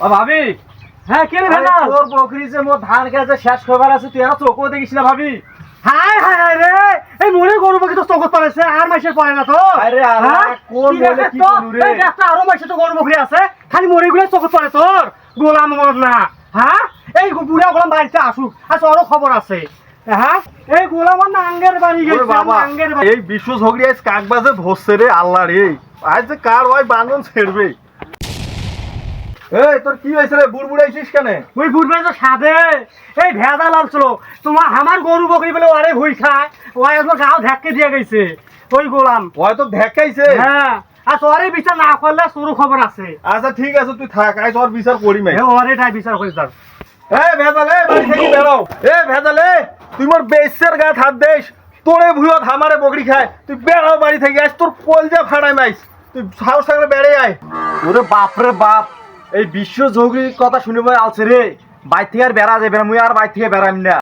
ও ভাবি, হ্যাঁ কে রে আরে ভেজাল? তোর বকরি যে মোর ধান খেতে শেষ করবার আছে, তুই আর চোখও দেখিস না ভাবি। হাই হাই হাই রে, এই মনে গরু বাকি তো চকত পারেছে আর মাসের পরে না তো। আরে আল্লাহ, হ্যাঁ? কোন কি বলে দেখে কি তো? করু রে? এই একটা আরো মাসে তো গরু বকরি আছে, খালি মরে গুলো চকত পারে তোর। গোলাম মর না। হ্যাঁ, এই বুড়া গোলাম বাড়িতে আসুক, আচ্ছা ওরও খবর আছে। হ্যাঁ, এই গোলাম আর নাঙ্গের বাড়ি ওরে গেছে, বাবা, নাঙ্গের বাড়ি। এই বিশ্ব ঝগড়ি আজ কাকবাজে ধরছে রে আল্লাহ রে। আজ যে কার ওই বান্ধন ছেড়বে। এই তোর কি হয়েছে রে, বুড়বুড়াইছিস কেন? ওই বুড়বাই তো সাধে, এই ভেজাল আসছিল তোমার আমার গরু বকরি বলে ওরে ভুই খায়, ওই একবার গাও ধাক্কে দিয়ে গেছে ওই গোলাম। ওই তো ঢেকাইছে। হ্যাঁ, আর তোরে বিচার না করলে তোরও খবর আছে। আচ্ছা ঠিক আছে, তুই থাক, আজ ওর বিচার করি মাই। ওরে টাই বিচার করে তার। এ ভেজালে, বাড়ি থেকে বেরো। এ ভেজালে, তুই মোর বেশের গায়ে হাত দেস, তোরে ভুয়ত হামারে বকরি খায়, তুই বেরো বাড়ি থেকে। আজ তোর কলজা ফাড়াই মাইস, তুই সাহস থাকলে বেড়ে আয়। ওরে বাপ রে বাপ, এই বিশ্ব ঝগড়ির কথা শুনে আলছে রে। বাইর থেকে আর বেড়া যাবে না, মুই আর বাইর থেকে বেড়াইম না।